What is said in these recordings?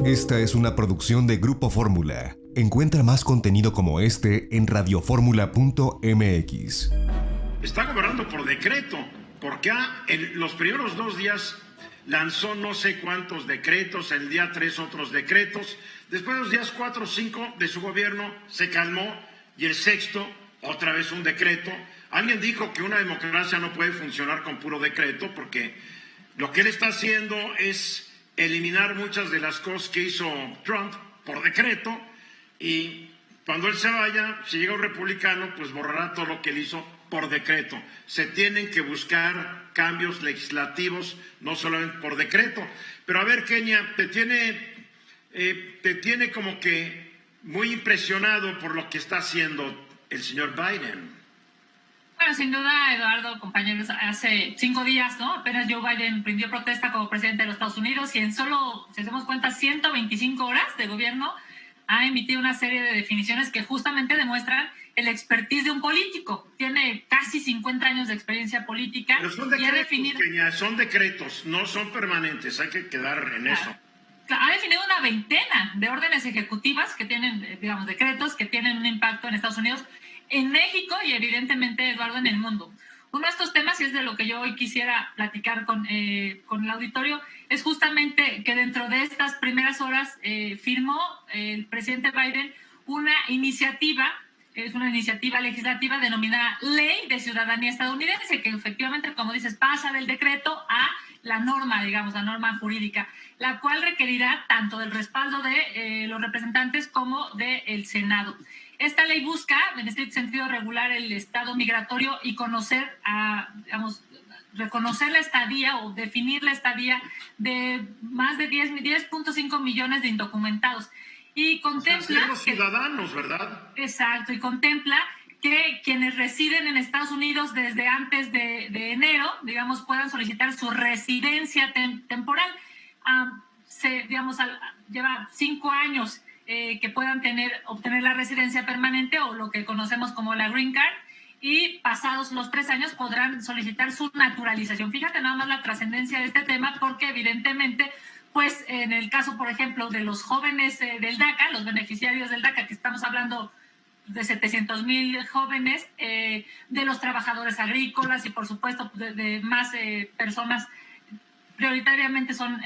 Esta es una producción de Grupo Fórmula. Encuentra más contenido como este en radioformula.mx. Está gobernando por decreto, porque en los primeros 2 días lanzó no sé cuántos decretos, el día 3 otros decretos, después de los días 4 o 5 de su gobierno se calmó y el sexto otra vez un decreto. Alguien dijo que una democracia no puede funcionar con puro decreto porque lo que él está haciendo es eliminar muchas de las cosas que hizo Trump por decreto y cuando él se vaya, si llega un republicano, pues borrará todo lo que él hizo por decreto. Se tienen que buscar cambios legislativos, no solamente por decreto. Pero a ver, Kenia, te tiene como que muy impresionado por lo que está haciendo el señor Biden. Bueno, sin duda, Eduardo, compañeros, hace 5 días, ¿no? Apenas Joe Biden rindió protesta como presidente de los Estados Unidos y en solo, si hacemos cuenta, 125 horas de gobierno ha emitido una serie de definiciones que justamente demuestran el expertise de un político. Tiene casi 50 años de experiencia política. Pero son decretos, son decretos, no son permanentes, hay que quedar en eso. Ha definido una veintena de órdenes ejecutivas que tienen, digamos, decretos que tienen un impacto en Estados Unidos, en México y evidentemente, Eduardo, en el mundo. Uno de estos temas, y es de lo que yo hoy quisiera platicar con el auditorio, es justamente que dentro de estas primeras horas firmó el presidente Biden una iniciativa, es una iniciativa legislativa denominada Ley de Ciudadanía Estadounidense, que efectivamente, como dices, pasa del decreto a la norma, digamos, la norma jurídica, la cual requerirá tanto del respaldo de los representantes como del Senado. Esta ley busca, en este sentido, regular el estado migratorio y reconocer la estadía o definir la estadía de más de 10.5 millones de indocumentados. Y contempla... los ciudadanos, ¿verdad? Exacto, y contempla que quienes residen en Estados Unidos desde antes de enero, digamos, puedan solicitar su residencia temporal. Lleva 5 años que puedan obtener la residencia permanente o lo que conocemos como la Green Card, y pasados los 3 años podrán solicitar su naturalización. Fíjate nada más la trascendencia de este tema, porque evidentemente, pues en el caso, por ejemplo, de los jóvenes del DACA, los beneficiarios del DACA, que estamos hablando de 700,000 jóvenes, de los trabajadores agrícolas y por supuesto de más personas, prioritariamente son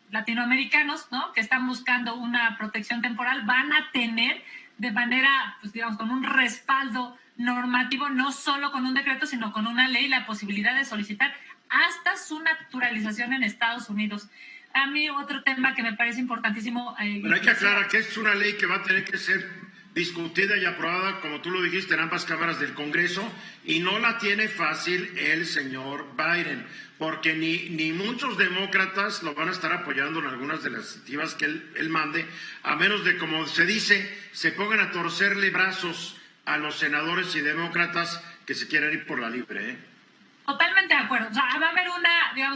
latinoamericanos, ¿no?, que están buscando una protección temporal, van a tener de manera, pues digamos, con un respaldo normativo, no solo con un decreto, sino con una ley, la posibilidad de solicitar hasta su naturalización en Estados Unidos. A mí otro tema que me parece importantísimo... Pero hay que aclarar que es una ley que va a tener que ser discutida y aprobada, como tú lo dijiste, en ambas cámaras del Congreso, y no la tiene fácil el señor Biden, porque ni muchos demócratas lo van a estar apoyando en algunas de las iniciativas que él mande, a menos de, como se dice, se pongan a torcerle brazos a los senadores y demócratas que se quieren ir por la libre, ¿eh? Totalmente de acuerdo. O sea, va a haber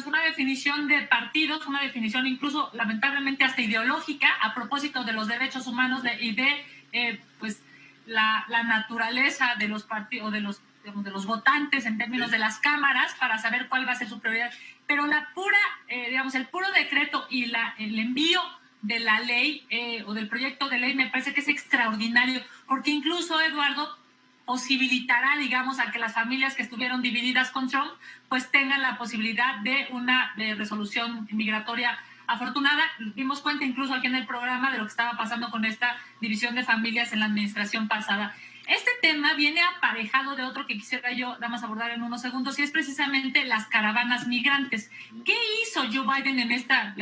una definición de partidos, una definición incluso, lamentablemente, hasta ideológica, a propósito de los derechos humanos y de la naturaleza de los partidos, de los votantes en términos de las cámaras, para saber cuál va a ser su prioridad. Pero el puro decreto y el envío de la ley o del proyecto de ley me parece que es extraordinario, porque incluso, Eduardo, posibilitará, digamos, a que las familias que estuvieron divididas con Trump pues tengan la posibilidad de una resolución migratoria afortunada. Dimos cuenta incluso aquí en el programa de lo que estaba pasando con esta división de familias en la administración pasada. Este tema viene aparejado de otro que quisiera yo nada más abordar en unos segundos, y es precisamente las caravanas migrantes. ¿Qué hizo Joe Biden en esta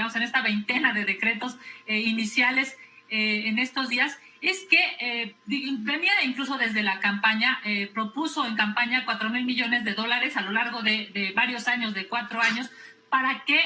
veintena de decretos iniciales en estos días? Es que venía incluso desde la campaña, propuso en campaña $4,000 millones a lo largo de varios años, de 4 años, para que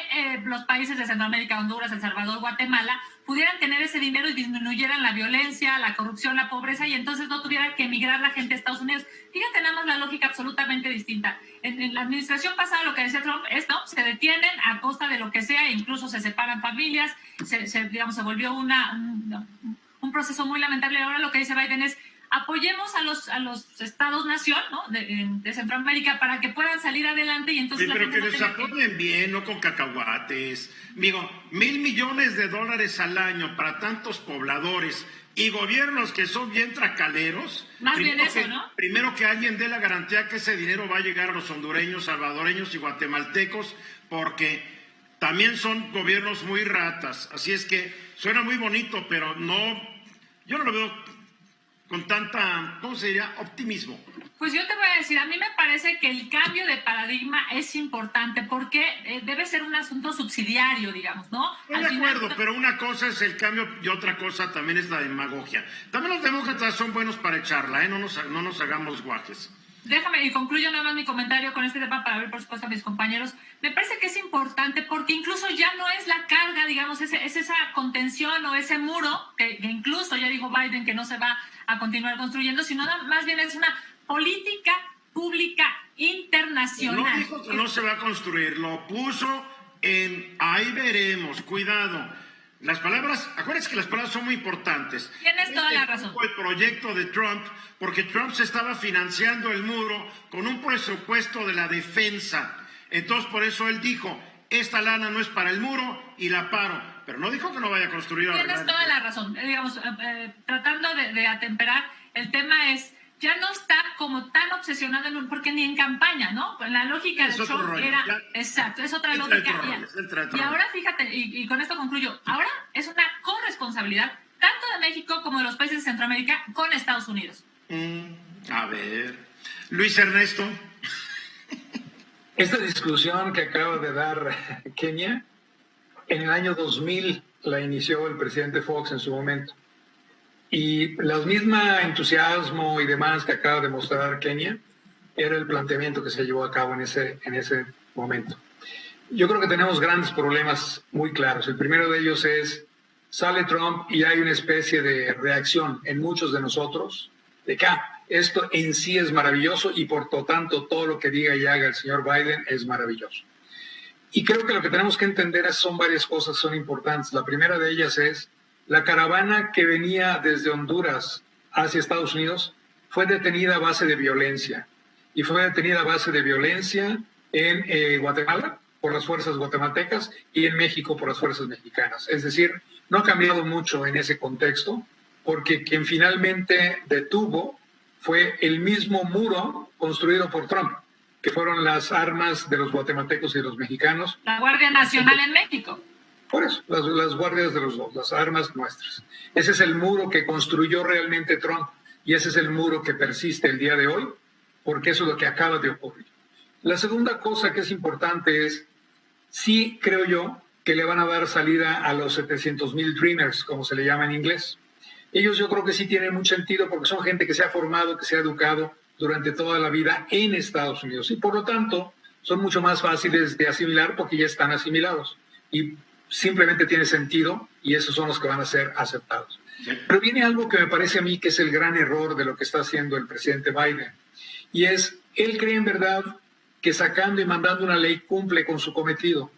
los países de Centroamérica, Honduras, El Salvador, Guatemala, pudieran tener ese dinero y disminuyeran la violencia, la corrupción, la pobreza, y entonces no tuviera que emigrar la gente a Estados Unidos. Fíjate nada más la lógica absolutamente distinta. En la administración pasada lo que decía Trump es, no, se detienen a costa de lo que sea, e incluso se separan familias, se volvió un proceso muy lamentable. Ahora lo que dice Biden es, apoyemos a los estados-nación, ¿no? de Centroamérica para que puedan salir adelante y entonces... Sí, pero que les apoyen bien, no con cacahuates. Digo, $1,000 millones al año para tantos pobladores y gobiernos que son bien tracaleros. Más bien eso, ¿no? Primero que alguien dé la garantía que ese dinero va a llegar a los hondureños, salvadoreños y guatemaltecos, porque también son gobiernos muy ratas. Así es que suena muy bonito, pero yo no lo veo con tanta, ¿cómo se diría?, optimismo. Pues yo te voy a decir, a mí me parece que el cambio de paradigma es importante porque debe ser un asunto subsidiario, digamos, ¿no? Estoy de acuerdo, pero una cosa es el cambio y otra cosa también es la demagogia. También los demócratas son buenos para echarla, no nos hagamos guajes. Déjame, y concluyo nada más mi comentario con este tema para ver, por supuesto, a mis compañeros. Me parece que es importante porque incluso ya no es la carga, digamos, es esa contención o ese muro que incluso ya dijo Biden que no se va a continuar construyendo, sino más bien es una política pública internacional. No dijo que no se va a construir, lo puso en ahí veremos, cuidado. Las palabras, acuérdense que las palabras son muy importantes. Tienes toda la razón. Fue el proyecto de Trump, porque Trump se estaba financiando el muro con un presupuesto de la defensa. Entonces, por eso él dijo, esta lana no es para el muro y la paro. Pero no dijo que no vaya a construir. Tienes toda la razón. Digamos, tratando de atemperar, el tema es, ya no está como tan obsesionado porque ni en campaña, ¿no? La lógica de Trump era... Exacto, es otra lógica. Y ahora, fíjate, y con esto concluyo, ahora es una corresponsabilidad tanto de México como de los países de Centroamérica con Estados Unidos. A ver, Luis Ernesto. Esta discusión que acaba de dar Kenia, en el año 2000 la inició el presidente Fox en su momento. Y el mismo entusiasmo y demás que acaba de mostrar Kenia era el planteamiento que se llevó a cabo en ese momento. Yo creo que tenemos grandes problemas muy claros. El primero de ellos es, sale Trump y hay una especie de reacción en muchos de nosotros de que esto en sí es maravilloso y por lo tanto todo lo que diga y haga el señor Biden es maravilloso. Y creo que lo que tenemos que entender son varias cosas que son importantes. La primera de ellas es, la caravana que venía desde Honduras hacia Estados Unidos fue detenida a base de violencia. Y fue detenida a base de violencia en Guatemala por las fuerzas guatemaltecas y en México por las fuerzas mexicanas. Es decir, no ha cambiado mucho en ese contexto, porque quien finalmente detuvo fue el mismo muro construido por Trump, que fueron las armas de los guatemaltecos y de los mexicanos. La Guardia Nacional en México. Por eso, las guardias de los dos, las armas nuestras. Ese es el muro que construyó realmente Trump y ese es el muro que persiste el día de hoy, porque eso es lo que acaba de ocurrir. La segunda cosa que es importante es, sí creo yo que le van a dar salida a los 700,000 Dreamers, como se le llama en inglés. Ellos yo creo que sí tienen mucho sentido porque son gente que se ha formado, que se ha educado durante toda la vida en Estados Unidos y por lo tanto son mucho más fáciles de asimilar porque ya están asimilados. Y simplemente tiene sentido y esos son los que van a ser aceptados. Pero viene algo que me parece a mí que es el gran error de lo que está haciendo el presidente Biden. Y es, él cree en verdad que sacando y mandando una ley cumple con su cometido.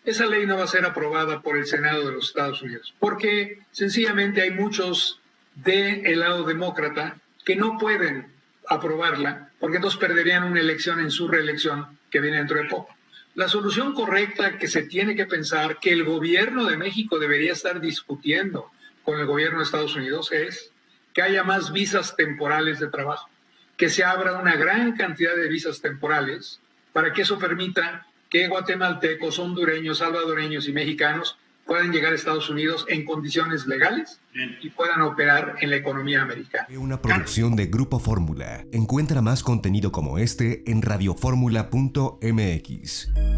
Esa ley no va a ser aprobada por el Senado de los Estados Unidos, porque sencillamente hay muchos del lado demócrata que no pueden aprobarla, porque entonces perderían una elección en su reelección que viene dentro de poco. La solución correcta que se tiene que pensar, que el gobierno de México debería estar discutiendo con el gobierno de Estados Unidos, es que haya más visas temporales de trabajo, que se abra una gran cantidad de visas temporales para que eso permita que guatemaltecos, hondureños, salvadoreños y mexicanos puedan llegar a Estados Unidos en condiciones legales y puedan operar en la economía americana. Una producción de Grupo Fórmula. Encuentra más contenido como este en radioformula.mx.